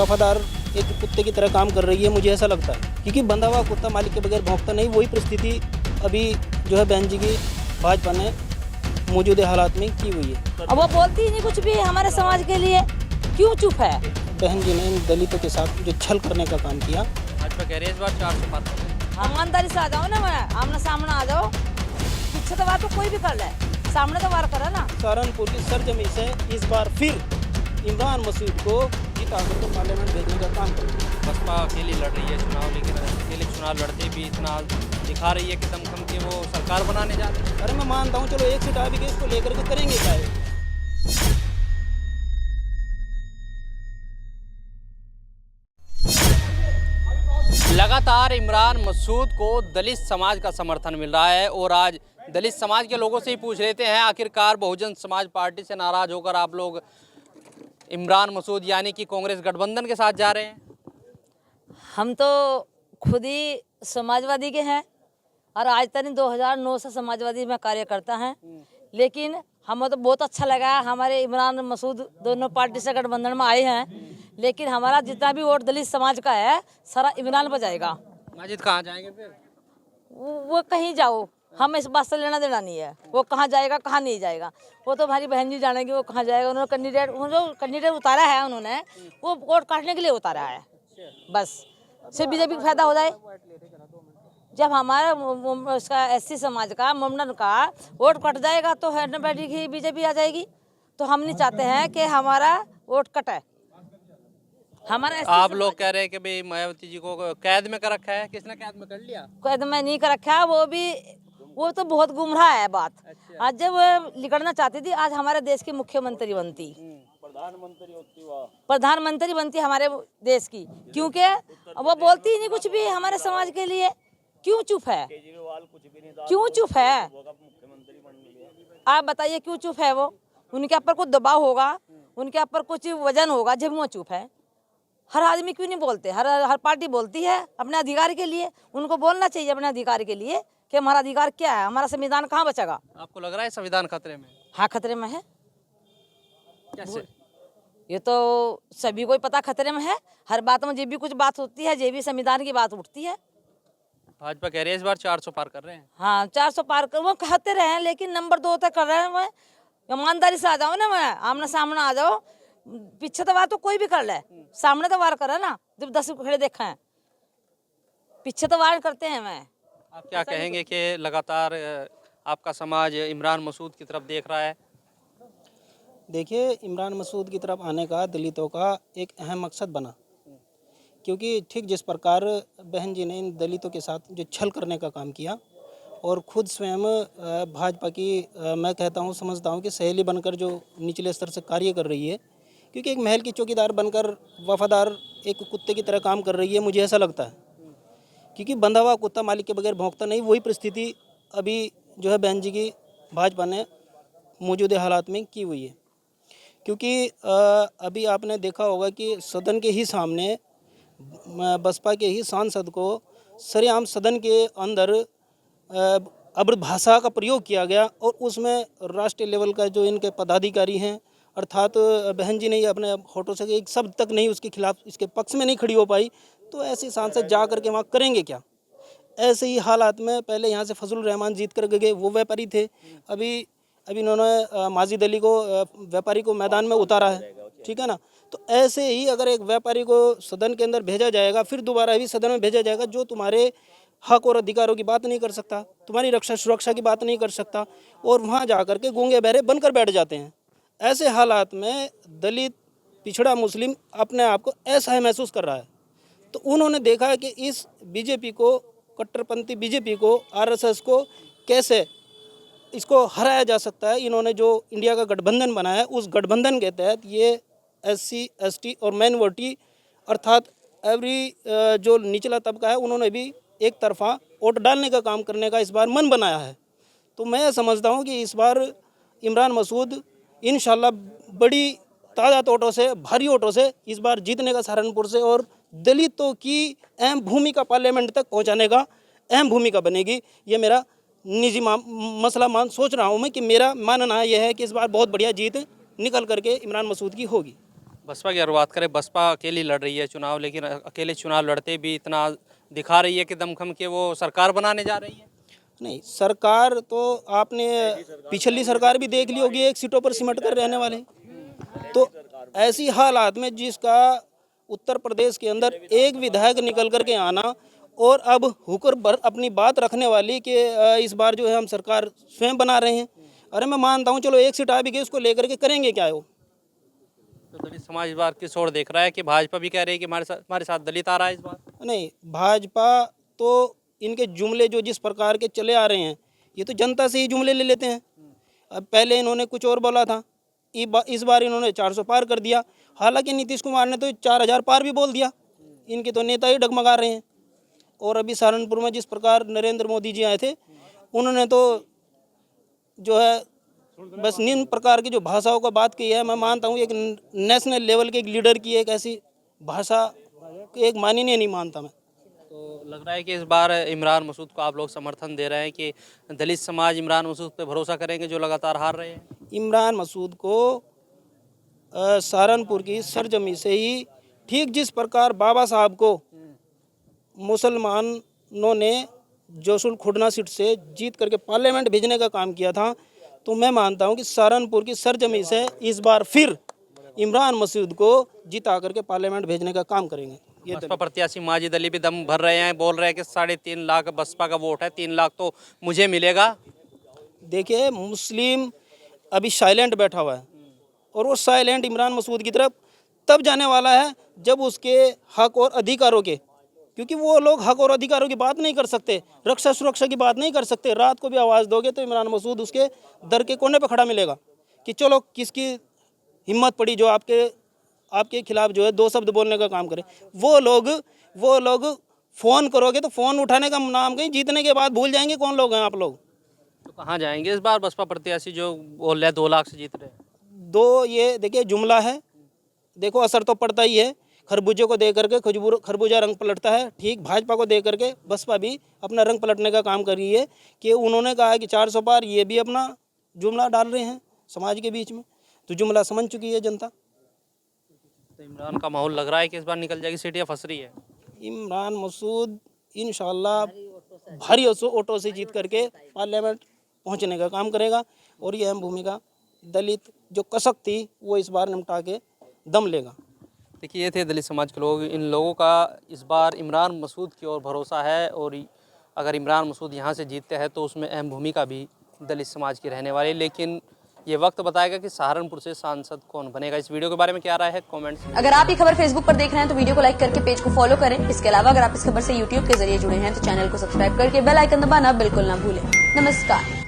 वफादार एक कुत्ते की तरह काम कर रही है, मुझे ऐसा लगता है। क्योंकि बंधा हुआ कुत्ता मालिक के बगैर भौंकता नहीं, वही परिस्थिति अभी जो है बहन जी की भाजपा ने मौजूदा हालात में की हुई है। अब वो बोलती ही नहीं कुछ भी हमारे समाज के लिए, क्यों चुप है? बहन जी ने इन दलितों के साथ जो छल करने का काम किया। भाजपा कह रही है इस बार 400 पार कर देंगे। ईमानदारी से आ जाओ ना, मैं आमने सामने आ जाओ। पीछे तो बात तो कोई भी कर ले, सामने तो वार करे ना। सहारनपुर की सरजमी से इस बार फिर इमरान मसूद को जिता कर पार्लियामेंट भेजने का काम करेंगे। बसपा अकेली लड़ रही है चुनाव, लेकिन अकेले चुनाव लड़ते भी इतना दिखा रही है कि दमखम के वो सरकार बनाने जा रही है। अरे मैं मानता हूँ, चलो एक सीट आ भी गई, इसको लेकर के करेंगे क्या है? लगातार इमरान मसूद को दलित समाज का समर्थन मिल रहा है और आज दलित समाज के लोगों से ही पूछ लेते हैं, आखिरकार बहुजन समाज पार्टी से नाराज होकर आप लोग इमरान मसूद यानी कि कांग्रेस गठबंधन के साथ जा रहे हैं? हम तो खुद ही समाजवादी के हैं और आज तक 2009 से समाजवादी में कार्यकर्ता हैं, लेकिन हमें तो बहुत अच्छा लगा हमारे इमरान मसूद दोनों पार्टी से गठबंधन में आए हैं, लेकिन हमारा जितना भी वोट दलित समाज का है सारा इमरान पर जाएगा। माजिद कहाँ जाएंगे फिर? वो कहीं जाओ, हम इस बात से लेना देना नहीं है, वो कहाँ जाएगा कहाँ नहीं जाएगा वो तो हमारी बहन जी जानेगी वो कहाँ जाएगा। उन्होंने कैंडिडेट उतारा है, उन्होंने वो वोट काटने के लिए उतारा है, बस सिर्फ बीजेपी का फायदा हो जाए। जब हमारा उसका एससी समाज का मुमडन का वोट कट जाएगा तो ऑटोमेटिक ही बीजेपी आ जाएगी। तो हम नहीं चाहते हैं कि हमारा वोट कटे। हमारा आप लोग कह रहे हैं कि भाई मायावती जी को कैद में कर रखा है, किसने कैद में कर लिया? कैद में नहीं कर रखा, वो तो बहुत गुमराह है बात। आज जब वो लिखना चाहती थी, आज हमारे देश की मुख्यमंत्री बनती, प्रधानमंत्री बनती हमारे देश की, क्योंकि वो बोलती ही नहीं कुछ भी हमारे समाज के लिए, क्यों चुप है? क्यों चुप है? आप बताइए क्यों चुप है? वो उनके ऊपर कुछ दबाव होगा, उनके ऊपर कुछ वजन होगा जब वो चुप है। हर आदमी क्यों नहीं बोलते? हर पार्टी बोलती है अपने अधिकार के लिए, उनको बोलना चाहिए अपने अधिकार के लिए कि हमारा अधिकार क्या है, हमारा संविधान कहाँ बचेगा। आपको लग रहा है संविधान खतरे में? हाँ खतरे में है। कैसे? ये तो सभी को ही पता खतरे में है। हर बात में जो भी कुछ बात होती है, जो भी संविधान की बात उठती है। भाजपा कह रही है इस बार 400 पार कर रहे हैं। हाँ 400 पार कर वो कहते रहे हैं, लेकिन नंबर 2 तक कर रहे हैं। मैं ईमानदारी से आ जाओ ना, मैं आमने सामने आ जाओ। पीछे तो बात तो कोई भी कर ले, सामने तो वार करे ना। जब 10 खड़े देखा है, पीछे तो वार करते हैं। मैं आप क्या कहेंगे कि लगातार आपका समाज इमरान मसूद की तरफ देख रहा है? देखिए, इमरान मसूद की तरफ आने का दलितों का एक अहम मकसद बना, क्योंकि ठीक जिस प्रकार बहन जी ने इन दलितों के साथ जो छल करने का काम किया और खुद स्वयं भाजपा की मैं कहता हूँ समझता हूँ कि सहेली बनकर जो निचले स्तर से कार्य कर रही है, क्योंकि एक महल की चौकीदार बनकर वफादार एक कुत्ते की तरह काम कर रही है, मुझे ऐसा लगता है। क्योंकि बंधा हुआ कुत्ता मालिक के बगैर भौंकता नहीं, वही परिस्थिति अभी जो है बहन जी की भाजपा ने मौजूदा हालात में की हुई है। क्योंकि अभी आपने देखा होगा कि सदन के ही सामने बसपा के ही सांसद को सरेआम सदन के अंदर अब्र भाषा का प्रयोग किया गया और उसमें राष्ट्रीय लेवल का जो इनके पदाधिकारी हैं, अर्थात बहन जी ने अपने होठों से एक शब्द तक नहीं उसके खिलाफ, इसके पक्ष में नहीं खड़ी हो पाई। तो ऐसे सांसद जा कर के वहाँ करेंगे क्या? ऐसे ही हालात में पहले यहाँ से फजलुर रहमान जीत कर गए, वो व्यापारी थे। अभी इन्होंने माजिद अली को व्यापारी को मैदान में उतारा है, ठीक है ना। तो ऐसे ही अगर एक व्यापारी को सदन के अंदर भेजा जाएगा, फिर दोबारा भी सदन में भेजा जाएगा, जो तुम्हारे हक और अधिकारों की बात नहीं कर सकता, तुम्हारी रक्षा सुरक्षा की बात नहीं कर सकता, और वहाँ जा कर के गूंगे बहरे बनकर बैठ जाते हैं। ऐसे हालात में दलित, पिछड़ा, मुस्लिम अपने आप को ऐसा ही महसूस कर रहा है। तो उन्होंने देखा कि इस बीजेपी को, कट्टरपंथी बीजेपी को, आरएसएस को कैसे इसको हराया जा सकता है। इन्होंने जो इंडिया का गठबंधन बनाया है, उस गठबंधन के तहत ये एससी, एसटी और माइनॉरिटी अर्थात एवरी जो निचला तबका है, उन्होंने भी एक तरफा वोट डालने का काम करने का इस बार मन बनाया है। तो मैं समझता हूँ कि इस बार इमरान मसूद इंशाल्लाह बड़ी तादाद वोटों से, भारी वोटों से इस बार जीतने का सहारनपुर से, और दलितों की अहम भूमिका पार्लियामेंट तक पहुँचाने का अहम भूमिका बनेगी। ये मेरा निजी मसला सोच रहा हूँ मैं कि मेरा मानना यह है कि इस बार बहुत बढ़िया जीत निकल करके इमरान मसूद की होगी। बसपा की अगर बात करें, बसपा अकेली लड़ रही है चुनाव, लेकिन अकेले चुनाव लड़ते भी इतना दिखा रही है कि दमखम के वो सरकार बनाने जा रही है। नहीं, सरकार तो आपने पिछली सरकार भी देख ली होगी, 1 सीटों पर सिमट कर रहने वाले। तो ऐसी हालात में जिसका उत्तर प्रदेश के अंदर एक विधायक निकल कर के आना और अब हुकर भर अपनी बात रखने वाली कि इस बार जो है हम सरकार स्वयं बना रहे हैं। अरे मैं मानता हूँ, चलो 1 सीट आ भी गई, उसको लेकर के करेंगे क्या वो। तो दलित समाज इस बार किस ओर देख रहा है कि भाजपा भी कह रही है कि हमारे साथ दलित आ रहा है इस बार? नहीं, भाजपा तो इनके जुमले जो जिस प्रकार के चले आ रहे हैं, ये तो जनता से ही जुमले ले लेते हैं। अब पहले इन्होंने कुछ और बोला था, इस बार इन्होंने 400 पार कर दिया। हालांकि नीतीश कुमार ने तो 4000 पार भी बोल दिया। इनके तो नेता ही डगमगा रहे हैं। और अभी सहारनपुर में जिस प्रकार नरेंद्र मोदी जी आए थे, उन्होंने तो जो है बस निम्न प्रकार की जो भाषाओं का बात की है। मैं मानता हूँ एक नेशनल लेवल के एक लीडर की एक ऐसी भाषा एक माननीय नहीं मानता मैं। तो लग रहा है कि इस बार इमरान मसूद को आप लोग समर्थन दे रहे हैं कि दलित समाज इमरान मसूद पे भरोसा करेंगे जो लगातार हार रहे हैं। इमरान मसूद को सहारनपुर की सरजमी से ही ठीक जिस प्रकार बाबा साहब को मुसलमानों ने जोशुल खुड़ना सीट से जीत करके पार्लियामेंट भेजने का काम किया था, तो मैं मानता हूं कि सहारनपुर की सरजमी से इस बार फिर इमरान मसूद को जिता करके पार्लियामेंट भेजने का काम करेंगे। ये बसपा प्रत्याशी माजिद अली भी दम भर रहे हैं, बोल रहे हैं कि 3.5 लाख बसपा का वोट है, 3 लाख तो मुझे मिलेगा। देखिए, मुस्लिम अभी साइलेंट बैठा हुआ है और वो साइलेंट इमरान मसूद की तरफ तब जाने वाला है जब उसके हक और अधिकारों के, क्योंकि वो लोग हक और अधिकारों की बात नहीं कर सकते, रक्षा सुरक्षा की बात नहीं कर सकते। रात को भी आवाज़ दोगे तो इमरान मसूद उसके दर के कोने पर खड़ा मिलेगा कि चलो किसकी हिम्मत पड़ी जो आपके खिलाफ जो है 2 शब्द बोलने का काम करे। वो लोग फ़ोन करोगे तो फ़ोन उठाने का नाम कहीं, जीतने के बाद भूल जाएंगे कौन लोग हैं आप लोग। तो कहाँ जाएंगे इस बार बसपा प्रत्याशी जो बोल रहे हैं 2 लाख से जीत रहे हैं? ये देखिए जुमला है, देखो असर तो पड़ता ही है। खरबूजे को दे करके खरबूजा रंग पलटता है, ठीक भाजपा को दे करके बसपा भी अपना रंग पलटने का काम कर रही है कि उन्होंने कहा कि 400 पार, ये भी अपना जुमला डाल रहे हैं समाज के बीच में, तो जुमला समझ चुकी है जनता। तो इमरान का माहौल लग रहा है कि इस बार निकल जाएगी सीट या फंस रही है? इमरान मसूद इंशाल्लाह भारी ऑटो से जीत करके पार्लियामेंट पहुंचने का काम करेगा और ये अहम भूमिका दलित जो कसक थी वो इस बार निपटा के दम लेगा। देखिए, ये थे दलित समाज के लोग। इन लोगों का इस बार इमरान मसूद की ओर भरोसा है और अगर इमरान मसूद यहाँ से जीतते हैं तो उसमें अहम भूमिका भी दलित समाज की रहने वाली है। लेकिन ये वक्त बताएगा कि सहारनपुर से सांसद कौन बनेगा। इस वीडियो के बारे में क्या राय है, कमेंट्स में। अगर आप ये खबर फेसबुक पर देख रहे हैं तो वीडियो को लाइक करके पेज को फॉलो करें। इसके अलावा अगर आप इस खबर से यूट्यूब के जरिए जुड़े हैं तो चैनल को सब्सक्राइब करके बेल आइकन दबाना बिल्कुल ना भूलें। नमस्कार।